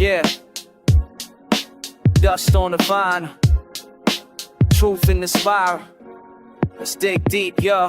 Yeah. Dust on the vine. Truth in the spiral. Let's dig deep, yo.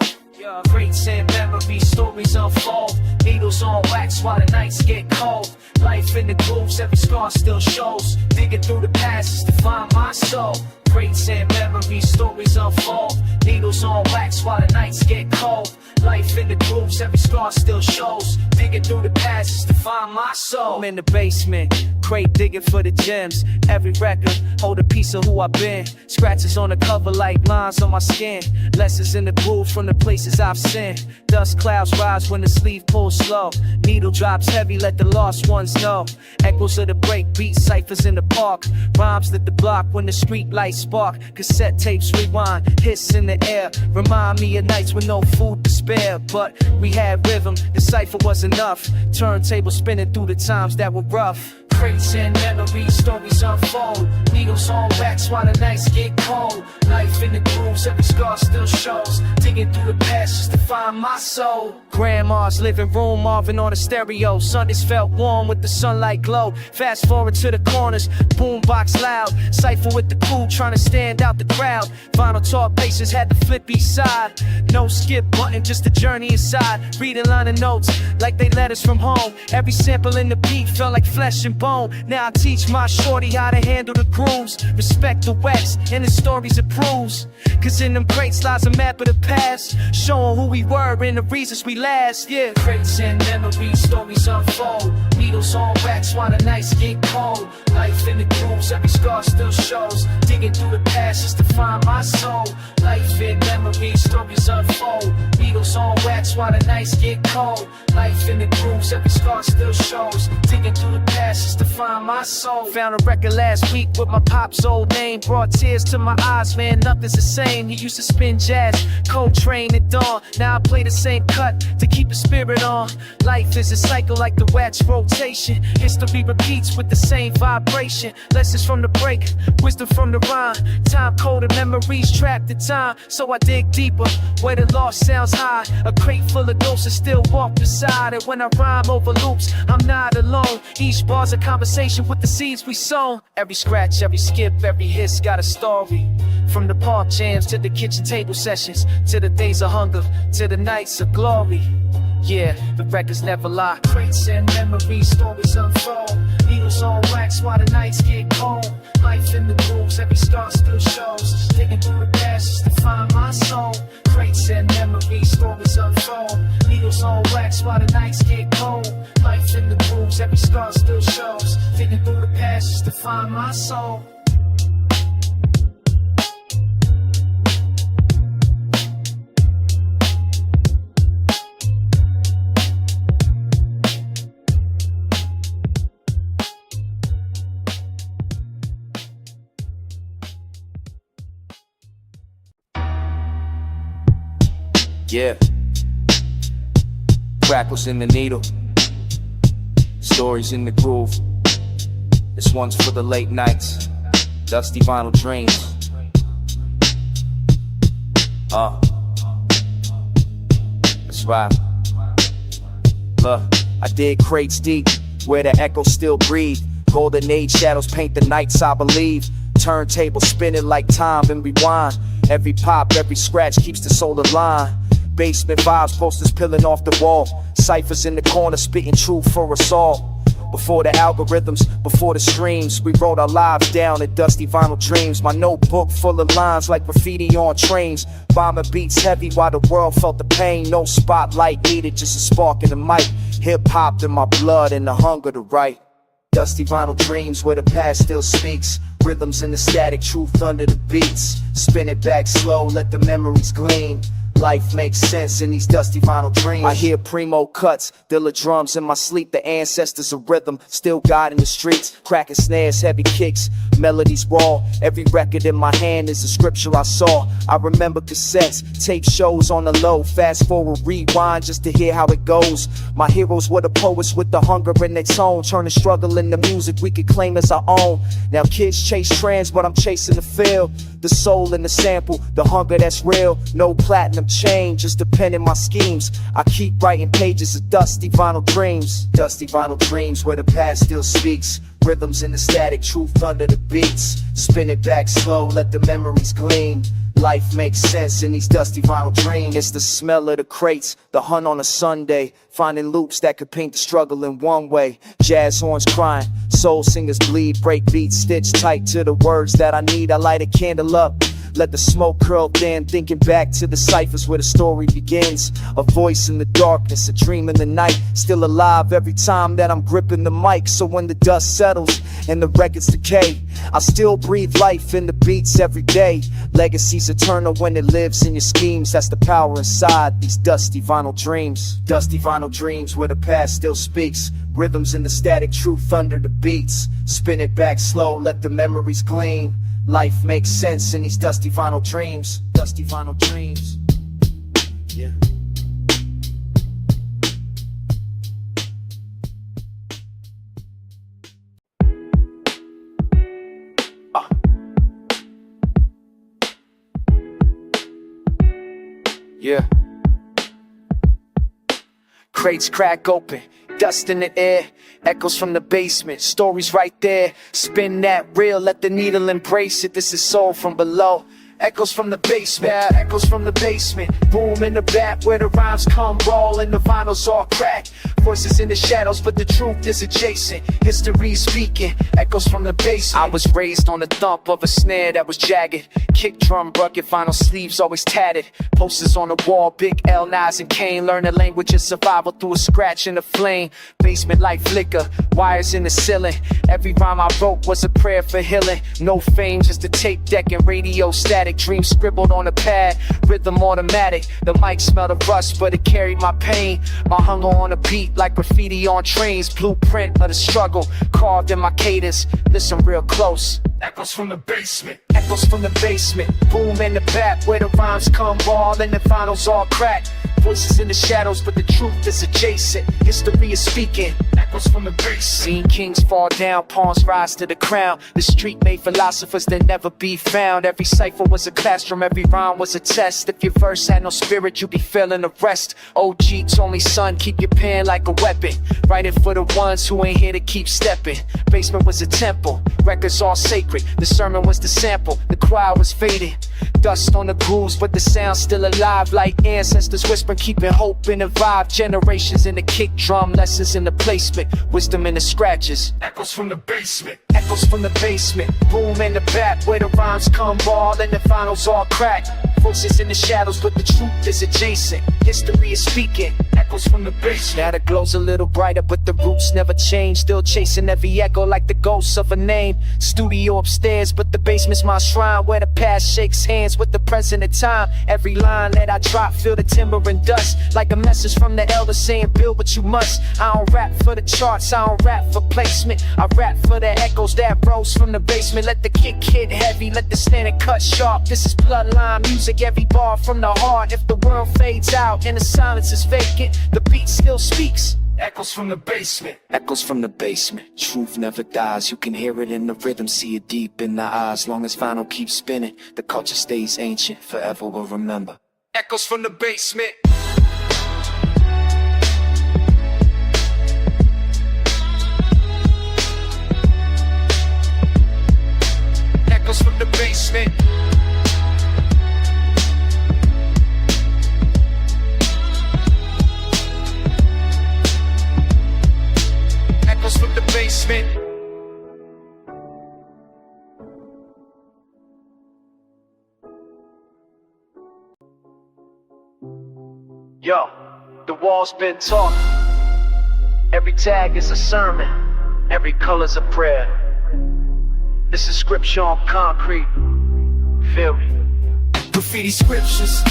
Greats and memories, stories unfold. Needles on wax while the nights get cold. Life in the grooves, every scar still shows. Digging through the past is to find my soul. Greats and memories, stories unfold. Needles on wax while the nights get cold. Life in the grooves, every scar still shows. Digging through the past is to find my soul. I'm in the basement, crate digging for the gems. Every record, hold a piece of who I've been. Scratches on the cover like lines on my skin. Lessons in the grooves from the places I've sinned. Dust clouds rise when the sleeve pulls slow. Needle drops heavy, let the lost ones know. Echoes of the break beat, ciphers in the park. Rhymes lit the block when the street lights spark. Cassette tapes rewind, hiss in the air. Remind me of nights with no food to spare. But we had rhythm, the cipher was enough. Turntable spinning through the times that were rough. Crates and memories, stories unfold. Needles on wax while the nights get cold. Life in the grooves, every scar still shows. Digging through the past just to find my soul. Grandma's living room, Marvin on the stereo. Sundays felt warm with the sunlight glow. Fast forward to the corners, boombox loud. Cypher with the crew trying to stand out the crowd. Vinyl talk bases had the flip each side. No skip button, just a journey inside. Reading line of notes like they letters from home. Every sample in the beat felt like flesh and bone. Now I teach my shorty how to handle the grooves. Respect the West and the stories it proves. Cause in them crates lies a map of the past, showing who we were and the reasons we last. Yeah. Crates and memories, stories unfold. Needles on wax while the nights get cold. Life in the grooves, every scar still shows. Digging through the past just to find my soul. Life in memories, stories unfold. Needles on wax while the nights get cold. Life in the grooves, every scar still shows. Digging through the past just to find my soul. Found a record last week with my pop's old name. Brought tears to my eyes, man, nothing's the same. He used to spin jazz, Coltrane at dawn. Now I play the same cut to keep the spirit on. Life is a cycle like the wax rotation. History repeats with the same vibration. Lessons from the break, wisdom from the rhyme. Time code and memories trapped in time. So I dig deeper where the lost sounds high. A crate full of ghosts and still walk beside it. When I rhyme over loops, I'm not alone. Each bar's a conversation with the seeds we sown. Every scratch, every skip, every hiss got a story. From the park jams to the kitchen table sessions, to the days of hunger, to the nights of glory. Yeah, the records never lie. Crates and memories, stories unfold. Needles on wax while the nights get cold. Life in the grooves, every scar still shows. Digging through the past just to find my soul. Crates and memories, stories unfold. Needles on wax while the nights get cold. Life in the grooves, every scar still shows. Digging through the past just to find my soul. Yeah. Crackles in the needle, stories in the groove. This one's for the late nights, dusty vinyl dreams. That's right. I dig crates deep, where the echoes still breathe. Golden age shadows paint the nights, I believe. Turntable spinning like time and rewind. Every pop, every scratch keeps the soul aligned. Basement vibes, posters peeling off the wall. Ciphers in the corner, spitting truth for us all. Before the algorithms, before the streams, we wrote our lives down in dusty vinyl dreams. My notebook full of lines like graffiti on trains. Bomber beats heavy while the world felt the pain. No spotlight needed, just a spark in the mic. Hip-hop in my blood and the hunger to write. Dusty vinyl dreams where the past still speaks. Rhythms in the static, truth under the beats. Spin it back slow, let the memories gleam. Life makes sense in these dusty vinyl dreams. I hear primo cuts, Dilla drums in my sleep. The ancestors of rhythm, still guiding the streets. Cracking snares, heavy kicks, melodies raw. Every record in my hand is a scripture I saw. I remember cassettes, tape shows on the low. Fast forward, rewind just to hear how it goes. My heroes were the poets with the hunger in their tone. Turning struggle into music we could claim as our own. Now kids chase trends, but I'm chasing the feel. The soul in the sample, the hunger that's real. No platinum chain, just a pen in my schemes. I keep writing pages of dusty vinyl dreams. Dusty vinyl dreams where the past still speaks. Rhythms in the static, truth under the beats. Spin it back slow, let the memories gleam. Life makes sense in these dusty vinyl dreams. It's the smell of the crates, the hunt on a Sunday, finding loops that could paint the struggle in one way. Jazz horns crying, soul singers bleed, break beats stitched tight to the words that I need. I light a candle up, let the smoke curl thin, thinking back to the ciphers where the story begins. A voice in the darkness, a dream in the night, still alive every time that I'm gripping the mic. So when the dust settles and the records decay, I still breathe life in the beats every day. Legacy's eternal when it lives in your schemes. That's the power inside these dusty vinyl dreams. Dusty vinyl dreams where the past still speaks. Rhythms in the static, truth under the beats. Spin it back slow, let the memories gleam. Life makes sense in these dusty vinyl dreams. Dusty vinyl dreams. Yeah. Yeah. Crates crack open, dust in the air, echoes from the basement, stories right there. Spin that reel, let the needle embrace it. This is soul from below. Echoes from the basement, echoes from the basement. Boom in the bap where the rhymes come raw and the vinyls all crack. Voices in the shadows, but the truth is adjacent. History speaking, echoes from the basement. I was raised on the thump of a snare that was jagged. Kick drum bucket, vinyl sleeves always tatted. Posters on the wall, big L, Nas and Kane. Learn the language of survival through a scratch in the flame. Basement like flicker, wires in the ceiling. Every rhyme I wrote was a prayer for healing. No fame, just a tape deck and radio static. Dreams scribbled on a pad, rhythm automatic. The mic smelled of rust, but it carried my pain. My hunger on a beat like graffiti on trains. Blueprint of the struggle, carved in my cadence. Listen real close. Echoes from the basement, echoes from the basement. Boom in the bap where the rhymes come raw and the finals all crack. Voices in the shadows, but the truth is adjacent. History is speaking, echoes from the basement. Seen kings fall down, pawns rise to the crown. The street made philosophers that never be found. Every cipher was a classroom, every rhyme was a test. If your verse had no spirit, you'd be feeling the rest. OG told me, son, keep your pen like a weapon. Write it for the ones who ain't here to keep stepping. Basement was a temple, records all sacred. The sermon was the sample, the choir was faded. Dust on the grooves, but the sound's still alive. Like ancestors whispering, keeping hope in the vibe. Generations in the kick drum, lessons in the placement. Wisdom in the scratches. Echoes from the basement, echoes from the basement. Boom in the bap where the rhymes come raw and the finals all crack. Voices in the shadows, but the truth is adjacent. History is speaking, echoes from the basement. Now the glow's a little brighter, but the roots never change. Still chasing every echo like the ghosts of a name. Studio upstairs, but the basement's my shrine, where the past shakes hands with the present of time. Every line that I drop, feel the timber and dust, like a message from the elder saying, build what you must. I don't rap for the charts, I don't rap for placement. I rap for the echoes that rose from the basement. Let the kick hit heavy, let the standing cut sharp. This is bloodline music, every bar from the heart. If the world fades out and the silence is vacant, the beat still speaks. Echoes from the basement, echoes from the basement. Truth never dies, you can hear it in the rhythm, see it deep in the eyes. Long as vinyl keeps spinning, the culture stays ancient, forever we'll remember. Echoes from the basement. Echoes from the basement. Echoes from the basement. Yo, the wall's been taught. Every tag is a sermon, every color's a prayer. This is scripture on concrete. Feel me? Graffiti scriptures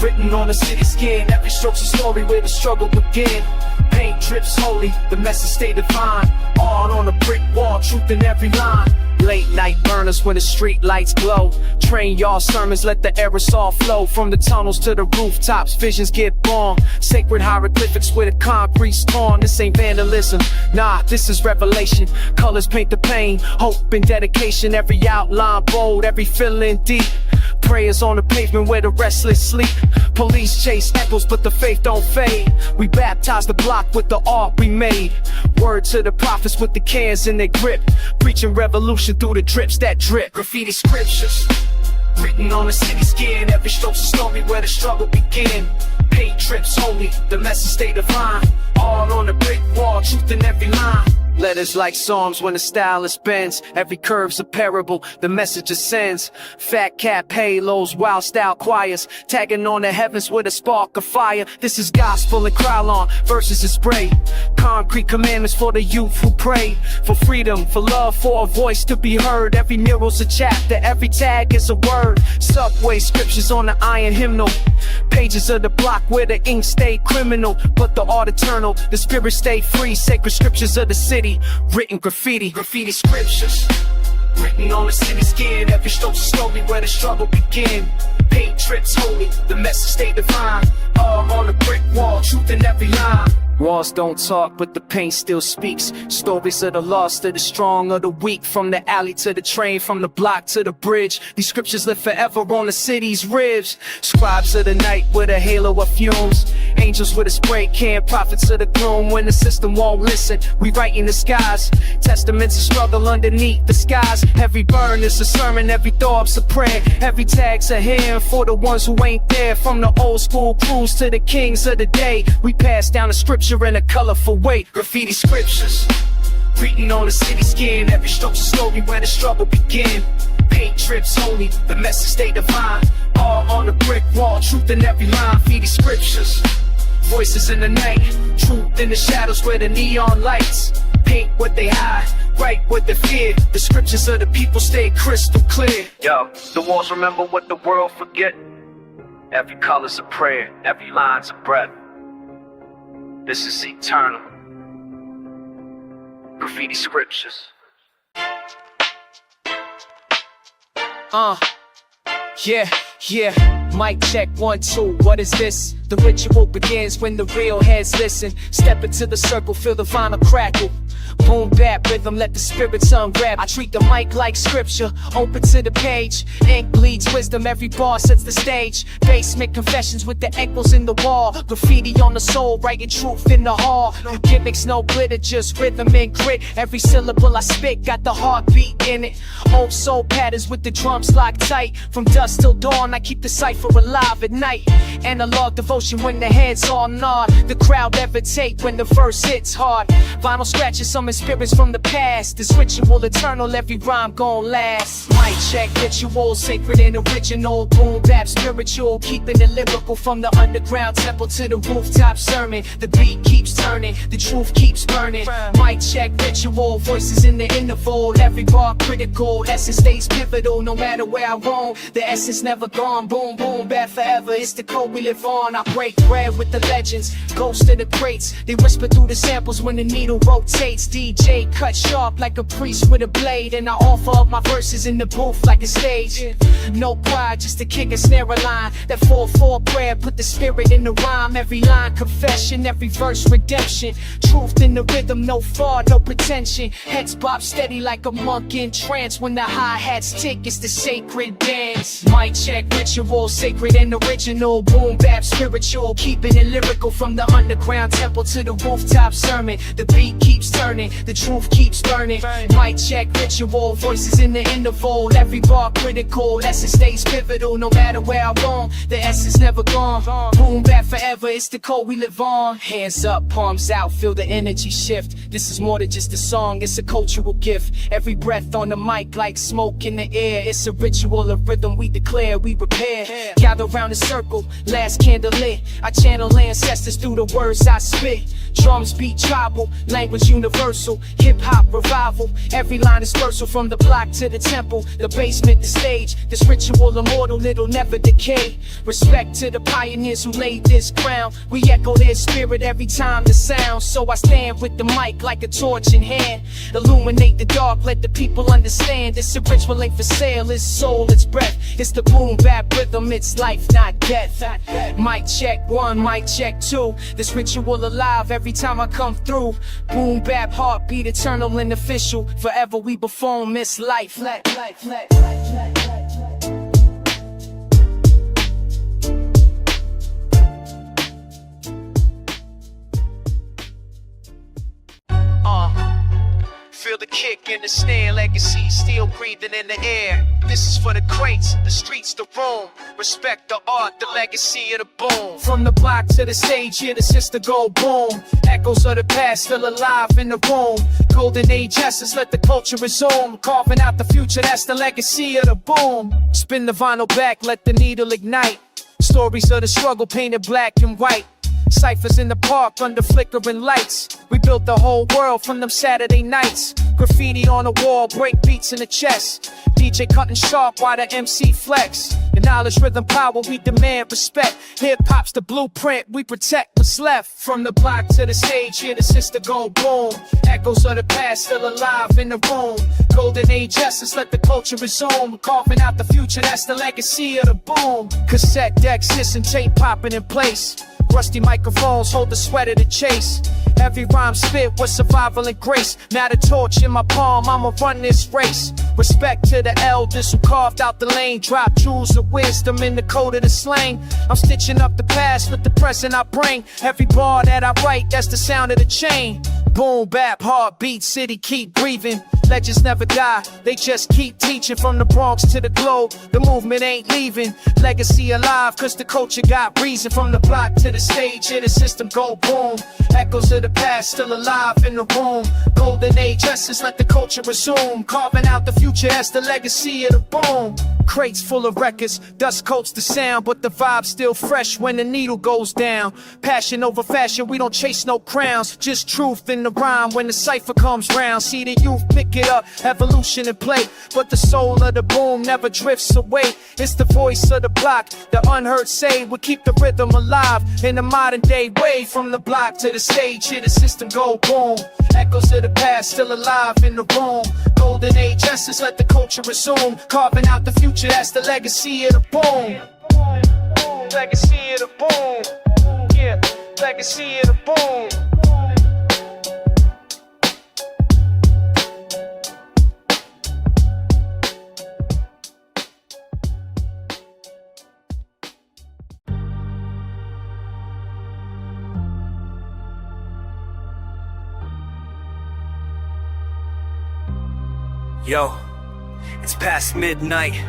written on the city skin. Every stroke's a story where the struggle began. Paint drips holy, the message stay divine. Art on a brick wall, truth in every line. Late night burners when the street lights glow. Train y'all sermons, let the aerosol flow. From the tunnels to the rooftops, visions get born. Sacred hieroglyphics with a concrete torn. This ain't vandalism, nah, this is revelation. Colors paint the pain, hope and dedication. Every outline bold, every feeling deep. Prayers on the pavement where the restless sleep. Police chase echoes, but the faith don't fade. We baptize the block with the art we made. Word to the prophets with the cans in their grip. Preaching revolution through the drips that drip. Graffiti scriptures written on the city skin. Every stroke's a story where the struggle began. Paint trips holy, the message stay divine. All on the brick wall, truth in every line. Letters like psalms when the stylist bends. Every curve's a parable, the message ascends. Fat cap halos, wild style choirs, tagging on the heavens with a spark of fire. This is gospel and Krylon, verses is spray. Concrete commandments for the youth who pray. For freedom, for love, for a voice to be heard. Every mural's a chapter, every tag is a word. Subway scriptures on the iron hymnal. Pages of the block where the ink stayed criminal, but the art eternal, the spirit stayed free. Sacred scriptures of the city, written graffiti. Graffiti scriptures written on the city skin. Every stroke's a story where the struggle began. Paint trips holy, the message stay divine. All on the brick wall, truth in every line. Walls don't talk, but the paint still speaks. Stories of the lost, of the strong, of the weak. From the alley to the train, from the block to the bridge. These scriptures live forever on the city's ribs. Scribes of the night with a halo of fumes. Angels with a spray can, prophets of the gloom. When the system won't listen, we write in the skies. Testaments of struggle underneath the skies. Every burn is a sermon, every thought's a prayer. Every tag's a hymn for the ones who ain't there. From the old school crews to the kings of the day, we pass down the scripture in a colorful way. Graffiti scriptures written on the city skin. Every stroke's a story where the struggle began. Paint trips holy, the message stay divine. All on the brick wall, truth in every line. Graffiti scriptures, voices in the night, truth in the shadows where the neon lights paint what they hide, write what they fear. The scriptures of the people stay crystal clear. Yo, the walls remember what the world forget. Every color's a prayer, every line's a breath. This is eternal. Graffiti scriptures. Yeah. Mic check 1 2. What is this? The ritual begins when the real heads listen. Step into the circle, feel the vinyl crackle. Boom bap rhythm, let the spirits unwrap. I treat the mic like scripture, open to the page. Ink bleeds wisdom, every bar sets the stage. Basement confessions with the echoes in the wall. Graffiti on the soul, writing truth in the hall. No gimmicks, no glitter, just rhythm and grit. Every syllable I spit got the heartbeat in it. Old soul patterns with the drums locked tight. From dusk till dawn, I keep the cipher alive at night. Analog devotion when the heads all nod. The crowd levitate when the verse hits hard. Vinyl scratches, some spirits from the past. This ritual eternal, every rhyme gon' last. Mic check, ritual, sacred and original. Boom bap, spiritual, keeping it lyrical. From the underground temple to the rooftop sermon. The beat keeps turning, the truth keeps burning. Mic check, ritual, voices in the interval. Every bar critical, essence stays pivotal. No matter where I roam, the essence never gone. Boom, boom, bap forever, it's the code we live on. I break bread with the legends, ghost of the greats. They whisper through the samples when the needle rotates. DJ cut sharp like a priest with a blade. And I offer up my verses in the booth like a stage. No pride, just to kick a snare a line. That 4/4 prayer, put the spirit in the rhyme. Every line confession, every verse redemption. Truth in the rhythm, no fraud, no pretension. Heads bob steady like a monk in trance. When the hi-hats tick, it's the sacred dance. Mic check, ritual, sacred and original. Boom bap, spiritual, keeping it lyrical. From the underground temple to the rooftop sermon. The beat keeps turning, the truth keeps burning. Mic check, ritual, voices in the interval. Every bar critical, essence stays pivotal. No matter where I roam, the essence never gone. Boom bap forever, it's the code we live on. Hands up, palms out, feel the energy shift. This is more than just a song, it's a cultural gift. Every breath on the mic like smoke in the air. It's a ritual, a rhythm we declare, we prepare. Gather round the circle, last candle lit. I channel ancestors through the words I spit. Drums beat tribal, language universal. Hip-hop revival, every line is versatile. From the block to the temple, the basement, the stage. This ritual immortal, it'll never decay. Respect to the pioneers who laid this ground. We echo their spirit every time the sound. So I stand with the mic like a torch in hand. Illuminate the dark, let the people understand. This ritual ain't for sale, it's soul, it's breath. It's the boom bap rhythm, it's life, not death. Mic check 1, mic check 2. This ritual alive every time I come through. Boom bap, heartbeat, eternal and official. Forever we perform this life. feel the kick and the snare, legacy still breathing in the air. This is for the crates, the streets, the room. Respect the art, the legacy of the boom. From the block to the stage, here the sister go boom. Echoes of the past still alive in the room. Golden age essence, let the culture resume. Carving out the future, that's the legacy of the boom. Spin the vinyl back, let the needle ignite. Stories of the struggle painted black and white. Ciphers in the park under flickering lights. We built the whole world from them Saturday nights. Graffiti on the wall, break beats in the chest. DJ cutting sharp while the MC flex. Acknowledge rhythm power, we demand respect. Hip-hop's the blueprint, we protect what's left. From the block to the stage, here the sister go boom. Echoes of the past still alive in the room. Golden age essence, let the culture resume. Carving out the future, that's the legacy of the boom. Cassette decks, hissing, tape popping in place. Rusty microphones hold the sweat of the chase. Every rhyme spit was survival and grace. Now the torch in my palm, I'ma run this race. Respect to the elders who carved out the lane. Drop jewels of wisdom in the code of the slang. I'm stitching up the past with the present I bring. Every bar that I write, that's the sound of the chain. Boom bap, heartbeat, city keep breathing. Legends never die, they just keep teaching. From the Bronx to the globe, the movement ain't leaving. Legacy alive, cause the culture got reason. From the block to the stage, here the system go boom. Echoes of the past still alive in the room. Golden age essence, let the culture resume. Carving out the future, that's the legacy of the boom. Crates full of records, dust coats the sound, but the vibe's still fresh when the needle goes down. Passion over fashion, we don't chase no crowns. Just truth in the rhyme when the cipher comes round. See the youth pick it up, evolution in play. But the soul of the boom never drifts away. It's the voice of the block, the unheard say will keep the rhythm alive in the modern day way. From the block to the stage, here the system go boom. Echoes of the past still alive in the room. Golden age essence, let the culture resume. Carving out the future, that's the legacy of the boom. Legacy of the boom. Yeah, legacy of the boom. Yo, it's past midnight.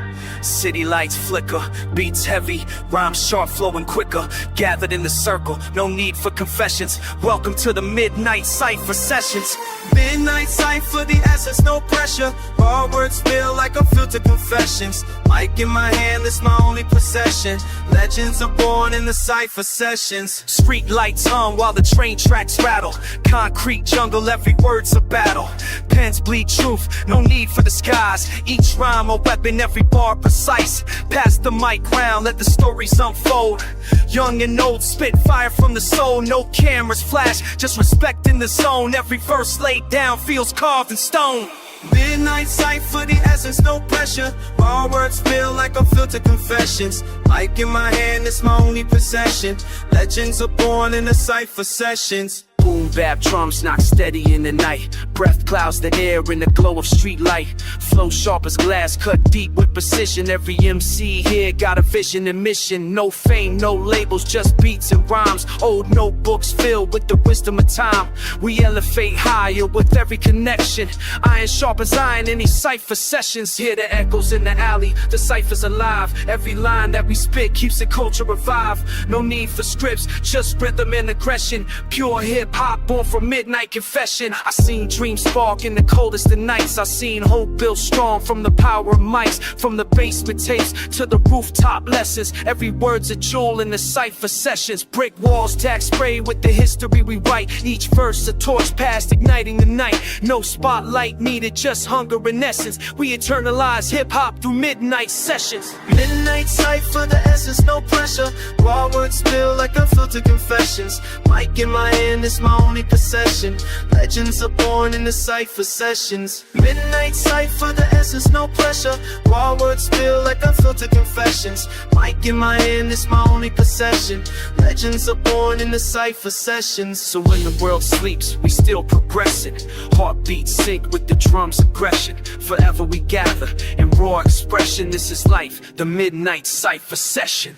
City lights flicker, beats heavy, rhymes sharp, flowing quicker. Gathered in the circle, no need for confessions. Welcome to the Midnight Cypher Sessions. Midnight Cypher, the essence, no pressure. Raw words feel like a filter confessions. Mic in my hand, it's my only possession. Legends are born in the Cypher Sessions. Street lights hum while the train tracks rattle. Concrete jungle, every word's a battle. Pens bleed truth, no need for disguise. Each rhyme a weapon, every bar precise. Pass the mic round, let the stories unfold. Young and old, spit fire from the soul. No cameras flash, just respect in the zone. Every verse laid down feels carved in stone. Midnight Cypher, the essence, no pressure. Raw words feel like a filter confessions. Mic in my hand, it's my only possession. Legends are born in the Cypher Sessions. Boom bap drums knock steady in the night. Breath clouds the air in the glow of street light. Flow sharp as glass, cut deep with precision. Every MC here got a vision and mission. No fame, no labels, just beats and rhymes. Old notebooks filled with the wisdom of time. We elevate higher with every connection. Iron sharp as iron in these Cypher Sessions. Hear the echoes in the alley, the cypher's alive. Every line that we spit keeps the culture revived. No need for scripts, just rhythm and aggression. Pure hip-hop born from midnight confession. I seen dreams spark in the coldest of nights. I seen hope built strong from the power of mics. From the basement tapes to the rooftop lessons. Every word's a jewel in the Cypher Sessions. Brick walls, tack spray with the history we write. Each verse a torch past igniting the night. No spotlight needed, just hunger in essence. We eternalize hip-hop through Midnight Sessions. Midnight Cypher, the essence, no pressure. Raw words spill like unfiltered confessions. Mic in my hand, it's my only possession. Legends are born in the Cypher Sessions. Midnight Cypher, the essence, no pressure. Raw words spill like unfiltered confessions. Mic in my hand, it's my only possession. Legends are born in the Cypher Sessions. So when the world sleeps, we still progressing. Heartbeats sync with the drum's aggression. Forever we gather in raw expression. This is life, the Midnight Cypher Session.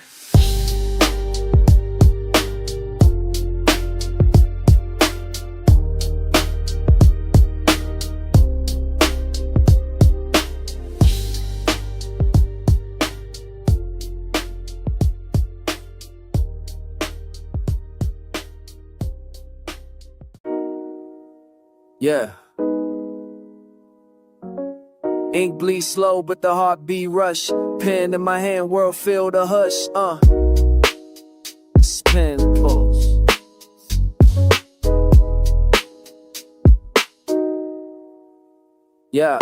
Yeah. Ink bleed slow, but the heartbeat rush. Pen in my hand, world filled a hush. Pen pulse. Yeah.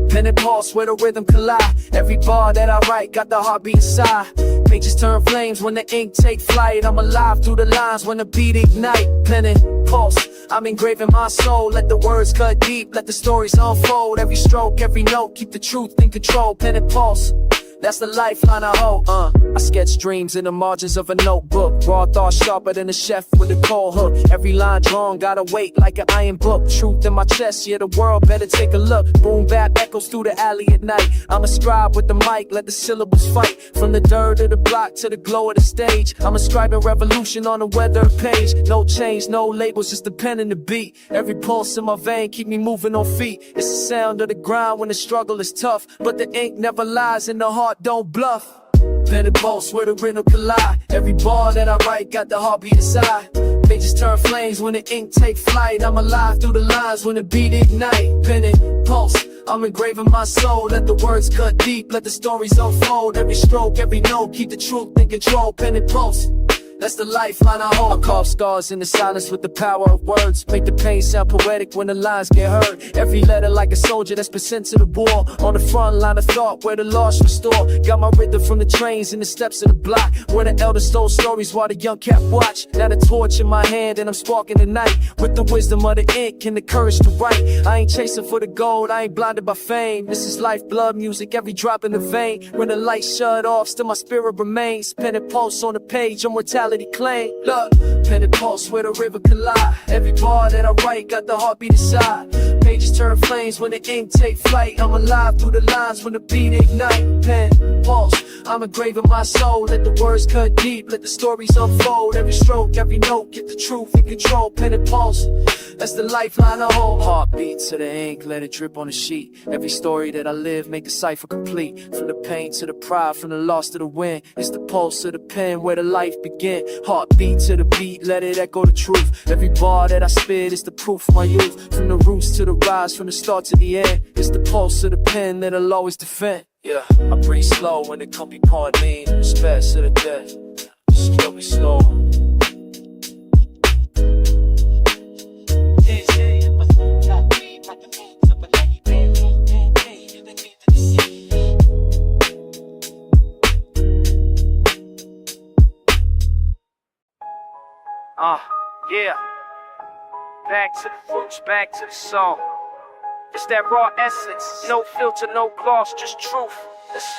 Pen and pulse where the rhythm collide. Every bar that I write got the heartbeat inside. Pages turn flames when the ink take flight. I'm alive through the lines when the beat ignite. Pen and pulse, I'm engraving my soul. Let the words cut deep, let the stories unfold. Every stroke, every note, keep the truth in control. Pen and pulse, that's the lifeline I hold. I sketch dreams in the margins of a notebook. Raw thoughts sharper than a chef with a cold hook. Every line drawn gotta wait like an iron book. Truth in my chest, yeah, the world better take a look. Boom Bap echoes through the alley at night. I'm a scribe with the mic, let the syllables fight. From the dirt of the block to the glow of the stage, I'm scribing revolution on a weather page. No change, no labels, just the pen and the beat. Every pulse in my vein keep me moving on feet. It's the sound of the grind when the struggle is tough, but the ink never lies and the heart don't bluff. Pen and pulse where the rhythm collide. Every bar that I write got the heartbeat inside. Pages turn flames when the ink take flight. I'm alive through the lines when the beat ignite. Pen and pulse, I'm engraving my soul. Let the words cut deep, let the stories unfold. Every stroke, every note, keep the truth in control. Pen and pulse, that's the lifeline I hold. I carve scars in the silence with the power of words. Make the pain sound poetic when the lines get heard. Every letter like a soldier that's been sent to the war. On the front line of thought where the lost restore. Got my rhythm from the trains and the steps of the block, where the elders told stories while the young kept watch. Now the torch in my hand and I'm sparking the night with the wisdom of the ink and the courage to write. I ain't chasing for the gold, I ain't blinded by fame. This is life, blood music, every drop in the vein. When the lights shut off, still my spirit remains. Pen and pulse on the page, immortality claim. Look, pen and pulse where the river collide. Every bar that I write got the heartbeat inside. Pages turn flames when the ink take flight. I'm alive through the lines when the beat ignite. Pen, pulse, I'm engraving my soul. Let the words cut deep, let the stories unfold. Every stroke, every note, get the truth in control. Pen and pulse, that's the lifeline I hold. Heartbeat to the ink, let it drip on the sheet. Every story that I live, make the cipher complete. From the pain to the pride, from the loss to the win. It's the pulse of the pen where the life begin. Heartbeat to the beat, let it echo the truth. Every bar that I spit is the proof of my youth. From the roots to the rise, from the start to the end. It's the pulse of the pen that I'll always defend. Yeah, I breathe slow when it come upon me. Respect to the death, just kill me slow. Yeah. Back to the roots, back to the song. It's that raw essence, no filter, no gloss, just truth.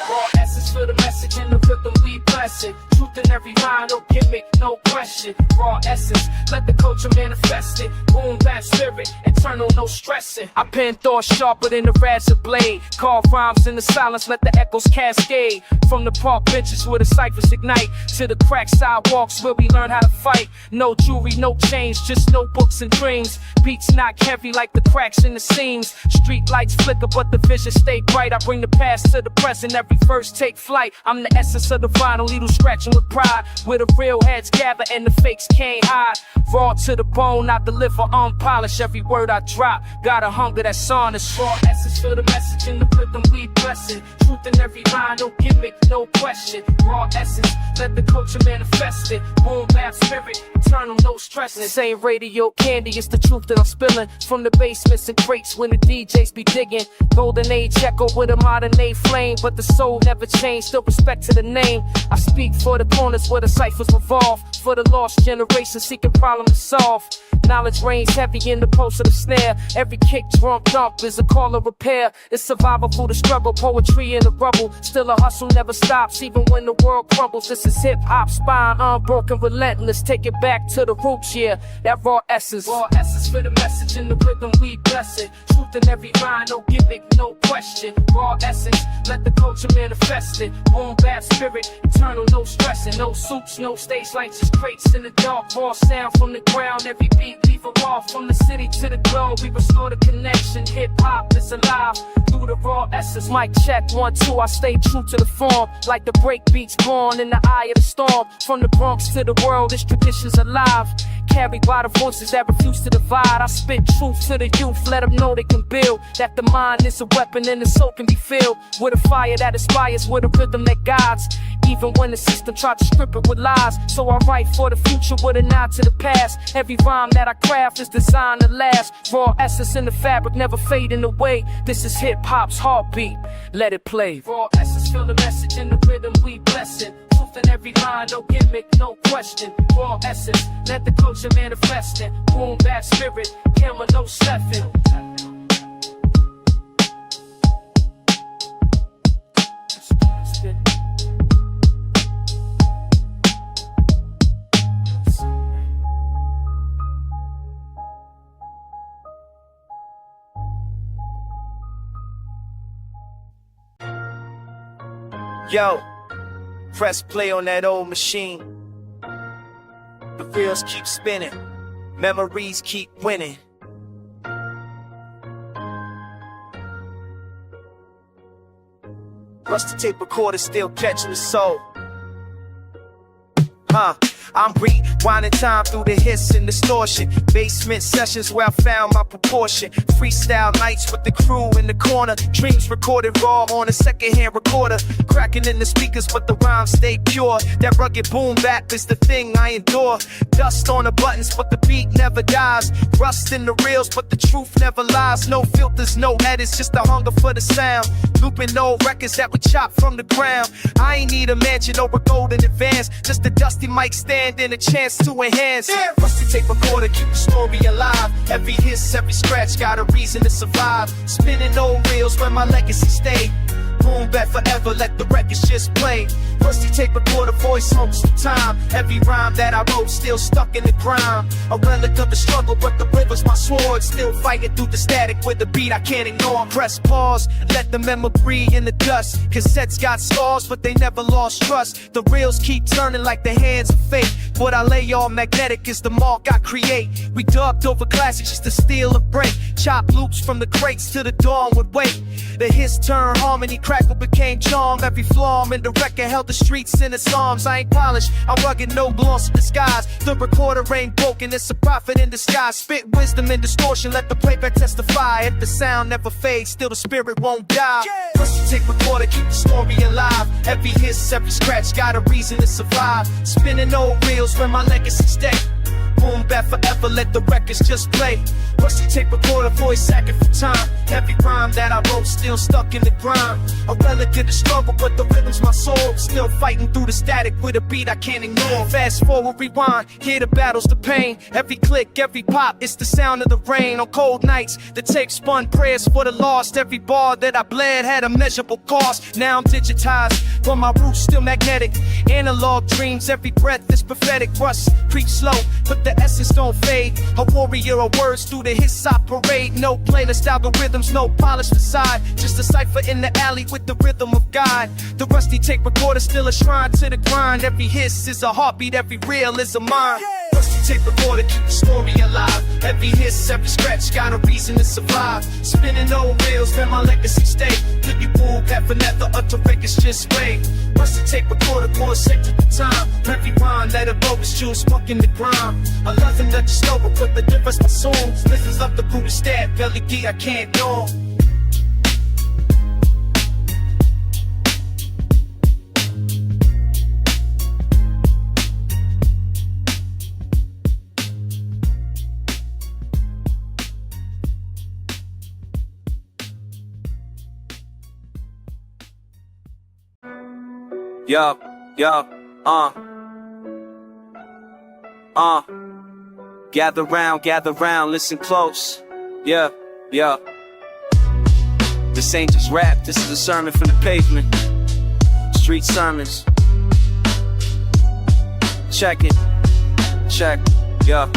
Raw essence for the message and the rhythm we bless it. Truth in every line, no gimmick, no question. Raw essence, let the culture manifest it. Boom Bap spirit, eternal, no stressing. I pen thoughts sharper than the razor blade. Carve rhymes in the silence, let the echoes cascade. From the park benches where the ciphers ignite, to the cracked sidewalks where we learn how to fight. No jewelry, no chains, just notebooks and dreams. Beats knock heavy like the cracks in the seams. Street lights flicker but the vision stay bright. I bring the past to the present, every verse take flight. I'm the essence of the vinyl, needle scratching with pride. Where the real heads gather and the fakes can't hide. Raw to the bone, I deliver unpolished. Every word I drop, got a hunger that's honest. Raw essence for the message and the rhythm we bless it. Truth in every line, no gimmick, no question. Raw essence, let the culture manifest it. Boom Bap spirit, eternal, no stressing. This ain't radio candy, it's the truth that I'm spilling. From the basements and crates when the DJs be digging. Golden age echo with a modern day flame, but the soul never changed, still respect to the name. I speak for the corners where the ciphers revolve. For the lost generation seeking problem to solve. Knowledge reigns heavy in the pulse of the snare. Every kick, drum, thump is a call of repair. It's survival through the struggle, poetry in the rubble. Still a hustle never stops, even when the world crumbles. This is hip-hop, spine unbroken, relentless. Take it back to the roots, yeah, that raw essence. Raw essence for the message and the rhythm we bless it. Truth in every line, no gimmick, no question. Raw essence, let the culture manifest it. Boom Bap spirit, eternal, no stressing. No suits, no stage lights, just crates in the dark. Raw sound from the ground, every beat leave a wall. From the city to the globe, we restore the connection. Hip-hop is essence alive. Through the raw essence, mic check, 1, 2, I stay true to the form. Like the break beats born in the eye of the storm. From the Bronx to the world, this tradition's alive. Carried by the voices that refuse to divide. I spit truth to the youth, let them know they can build. That the mind is a weapon and the soul can be filled with a fire that inspires, with a rhythm that guides. Even when the system tried to strip it with lies. So I write for the future with a nod to the past. Every rhyme that I craft is designed to last. Raw essence in the fabric, never fading away. This is hip-hop's heartbeat, let it play. Raw essence, feel the message in the rhythm, we bless it. Truth in every line, no gimmick, no question. Raw essence, let the culture manifest it. Boom Bap spirit, camera no stepping. Yo, press play on that old machine. The wheels keep spinning, memories keep winning. Rusty tape recorder still catching the soul. I'm rewinding time through the hiss and distortion. Basement sessions where I found my proportion. Freestyle nights with the crew in the corner. Dreams recorded raw on a secondhand recorder. Cracking in the speakers but the rhymes stay pure. That rugged boom bap is the thing I endure. Dust on the buttons but the beat never dies. Rust in the reels but the truth never lies. No filters, no edits, just the hunger for the sound. Looping old records that we chop from the ground. I ain't need a mansion or a golden advance. Just a dusty mic stand and a chance to enhance. Rusty tape recorder, keep the story alive. Every hiss, every scratch, got a reason to survive. Spinning old reels where my legacy stay. Boom Bap forever, let the records just play. Rusty tape recorder, voice holds the time. Every rhyme that I wrote still stuck in the grime. A relic of the struggle, but the river's my sword. Still fighting through the static with the beat I can't ignore. Press pause, let the memory in the dust. Cassettes got scars, but they never lost trust. The reels keep turning like the hands of fate. What I lay on magnetic is the mark I create. We dubbed over classics just to steal a break. Chop loops from the crates to the dawn would wait. The hiss turned harmony, crackle became charm. Every flaw in the record held the streets in its arms. I ain't polished, I'm rugged, no gloss in disguise. The recorder ain't broken, it's a prophet in disguise. Spit wisdom and distortion, let the playback testify. If the sound never fades, still the spirit won't die. Rusty tape recorder, keep the story alive. Every hiss, every scratch, got a reason to survive. Spinning old reels where my legacy stay. Boom Bap forever, let the records just play. Rusty tape recorder, voice sacking for time. Every rhyme that I wrote still stuck in the grime. A relic of the struggle, but the rhythm's my soul. Still fighting through the static with a beat I can't ignore. Fast forward, rewind, hear the battles, the pain. Every click, every pop, it's the sound of the rain. On cold nights, the tape spun prayers for the lost. Every bar that I bled had a measurable cost. Now I'm digitized, but my roots still magnetic. Analog dreams, every breath is prophetic. Rust creep slow, but the essence don't fade. A warrior of words through the hiss I parade. No playlist algorithms, no polished facade. Just a cipher in the alley with the rhythm of God. The rusty tape recorder still a shrine to the grind. Every hiss is a heartbeat, every reel is a mind. Rusty tape recorder, keep the story alive. Every hiss, every scratch, got a reason to survive. Spinning old reels where my legacy stay. Let you Boom Bap forever, utter records just wait. Rusty tape recorder, more sacred the time. Every rhyme, let it blow its juice, fuck in the ground. A loving that just over, put the difference my songs. Listens up the Buddha stab, belly D, I can't know. Yup, gather round, listen close. Yeah. This ain't just rap, this is a sermon from the pavement. Street sermons. Check, yeah.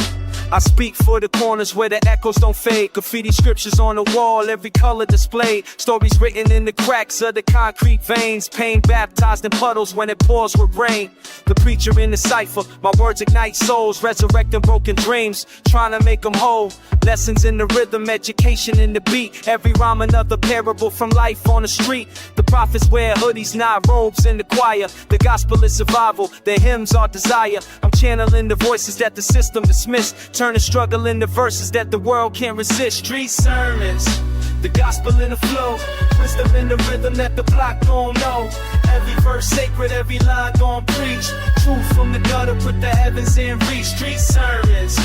I speak for the corners where the echoes don't fade. Graffiti scriptures on the wall, every color displayed. Stories written in the cracks of the concrete veins. Pain baptized in puddles when it pours with rain. The preacher in the cipher, my words ignite souls. Resurrecting broken dreams, trying to make them whole. Lessons in the rhythm, education in the beat. Every rhyme another parable from life on the street. The prophets wear hoodies, not robes in the choir. The gospel is survival, the hymns are desire. I'm channeling the voices that the system dismissed, turning struggle into verses that the world can't resist. Street sermons, the gospel in the flow, wisdom in the rhythm that the block gon' know. Every verse sacred, every line gon' preach. Truth from the gutter, put the heavens in reach. Street sermons,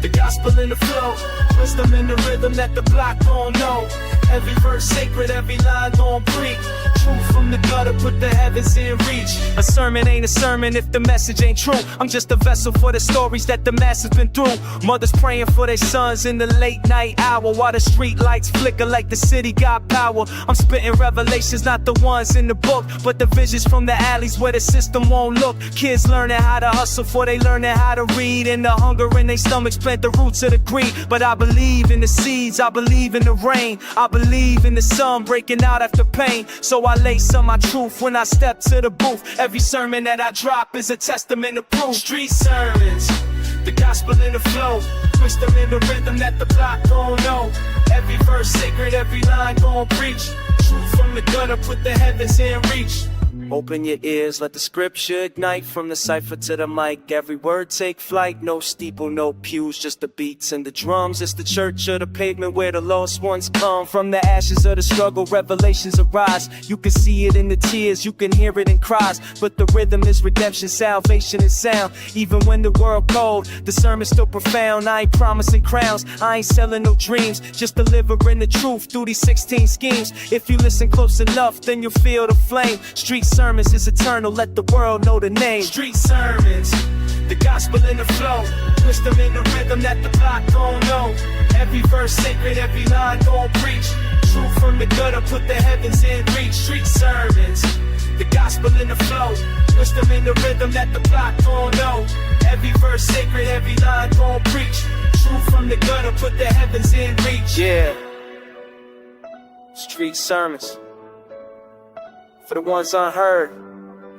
the gospel in the flow, wisdom in the rhythm that the block gon' know. Every verse sacred, every line gon' preach. Truth from the gutter, put the heavens in reach. A sermon ain't a sermon if the message ain't true. I'm just a vessel for the stories that the masses been through. Mothers praying for their sons in the late night hour, while the street lights flicker like the city got power. I'm spitting revelations, not the ones in the book, but the visions from the alleys where the system won't look. Kids learning how to hustle before they learning how to read, and the hunger in their stomachs plant the roots of the greed. But I believe in the seeds, I believe in the rain, I believe in the sun breaking out after pain. So I lace on my truth when I step to the booth. Every sermon that I drop is a testament of proof. Street sermons, the gospel in the flow, wisdom in the rhythm that the block gon' know. Every verse sacred, every line gon' preach. Truth from the gutter, put the heavens in reach. Open your ears, let the scripture ignite. From the cipher to the mic, every word take flight. No steeple, no pews, just the beats and the drums. It's the church or the pavement where the lost ones come. From the ashes of the struggle, revelations arise. You can see it in the tears, you can hear it in cries. But the rhythm is redemption, salvation is sound. Even when the world cold, the sermon's still profound. I ain't promising crowns, I ain't selling no dreams, just delivering the truth through these 16 schemes. If you listen close enough, then you'll feel the flame. Street sermons is eternal, let the world know the name. Street sermons, the gospel in the flow, wisdom in the rhythm that the block gon' know. Every verse sacred, every line gon' preach. Truth from the gutter, put the heavens in reach. Street sermons, the gospel in the flow, wisdom in the rhythm that the block gon' know. Every verse sacred, every line gon' preach. Truth from the gutter, put the heavens in reach. Yeah, street sermons, for the ones unheard,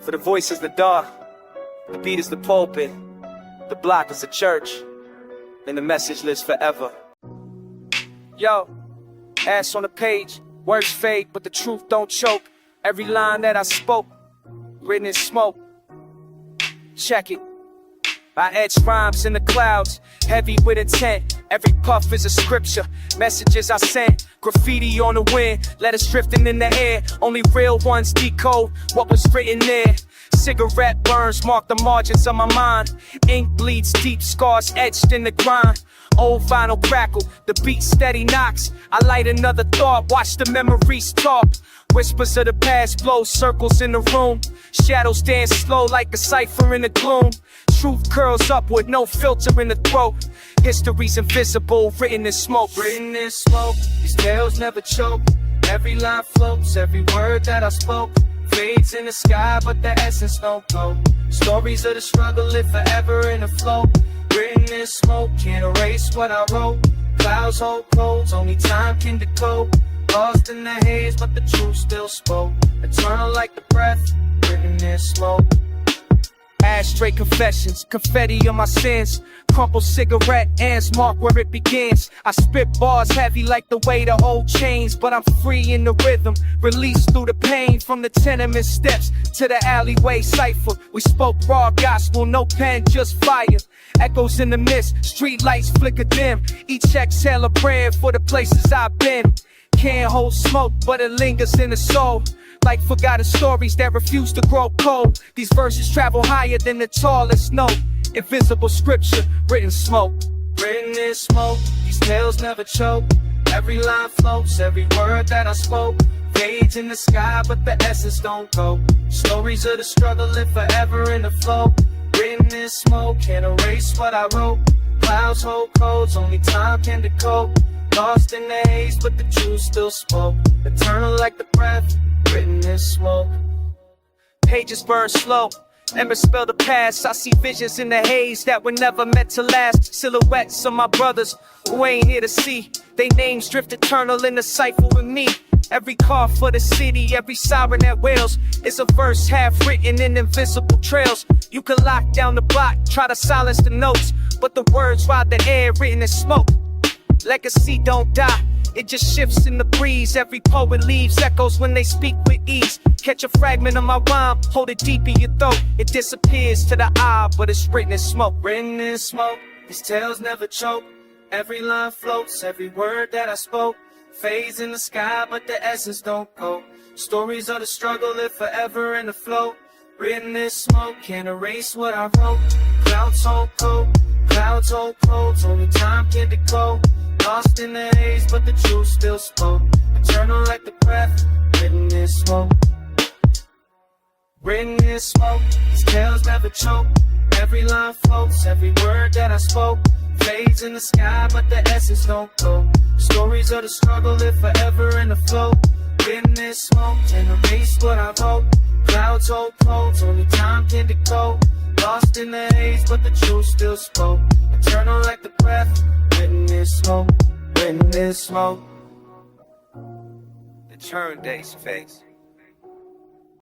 for the voices the dark. The beat is the pulpit, the block is the church, and the message lives forever. Yo, ass on the page, words fade, but the truth don't choke. Every line that I spoke, written in smoke. Check it. I etch rhymes in the clouds, heavy with intent. Every puff is a scripture, messages I sent. Graffiti on the wind, letters drifting in the air. Only real ones decode what was written there. Cigarette burns mark the margins of my mind. Ink bleeds deep, scars etched in the grind. Old vinyl crackle, the beat steady knocks. I light another thought, watch the memories talk. Whispers of the past blow circles in the room. Shadows dance slow like a cipher in the gloom. Truth curls upward, no filter in the throat. History's invisible, written in smoke. Written in smoke, these tales never choke. Every line floats, every word that I spoke fades in the sky, but the essence don't go. Stories of the struggle live forever in the flow. Written in smoke, can't erase what I wrote. Clouds hold codes, only time can decode. Lost in the haze, but the truth still spoke. Eternal like the breath, written in smoke. Ashtray confessions, confetti on my sins. Crumpled cigarette ends mark where it begins. I spit bars heavy like the weight of old chains, but I'm free in the rhythm, released through the pain. From the tenement steps to the alleyway cipher, we spoke raw gospel, no pen, just fire. Echoes in the mist, street lights flicker dim. Each exhale a prayer for the places I've been. Can't hold smoke, but it lingers in the soul. Like forgotten stories that refuse to grow cold. These verses travel higher than the tallest note. Invisible scripture, written smoke. Written in smoke, these tales never choke. Every line floats, every word that I spoke fades in the sky, but the essence don't go. Stories of the struggle live forever in the flow. Written in smoke, can't erase what I wrote. Clouds hold codes, only time can decode. Lost in the haze, but the truth still spoke. Eternal like the breath, written in smoke. Pages burn slow, embers spell the past. I see visions in the haze that were never meant to last. Silhouettes of my brothers who ain't here to see. They names drift eternal in the cipher with me. Every car for the city, every siren that wails is a verse half written in invisible trails. You can lock down the block, try to silence the notes, but the words ride the air written in smoke. Legacy don't die, it just shifts in the breeze. Every poet leaves echoes when they speak with ease. Catch a fragment of my rhyme, hold it deep in your throat. It disappears to the eye, but it's written in smoke. Written in smoke, his tales never choke. Every line floats, every word that I spoke fades in the sky, but the essence don't go. Stories of the struggle live forever in the flow. Written in smoke, can't erase what I wrote. Clouds hold cold, clouds hold clothes, only time can decode. Lost in the haze, but the truth still spoke. Eternal like the breath, written in smoke. Written in smoke, his tales never choke. Every line floats, every word that I spoke fades in the sky, but the essence don't go. Stories of the struggle live forever in the flow. Written in smoke, and erase what I wrote. Clouds hold clothes, only time can decode. Lost in the haze, but the truth still spoke. Eternal like the breath, written in smoke, written in smoke. The turn days face.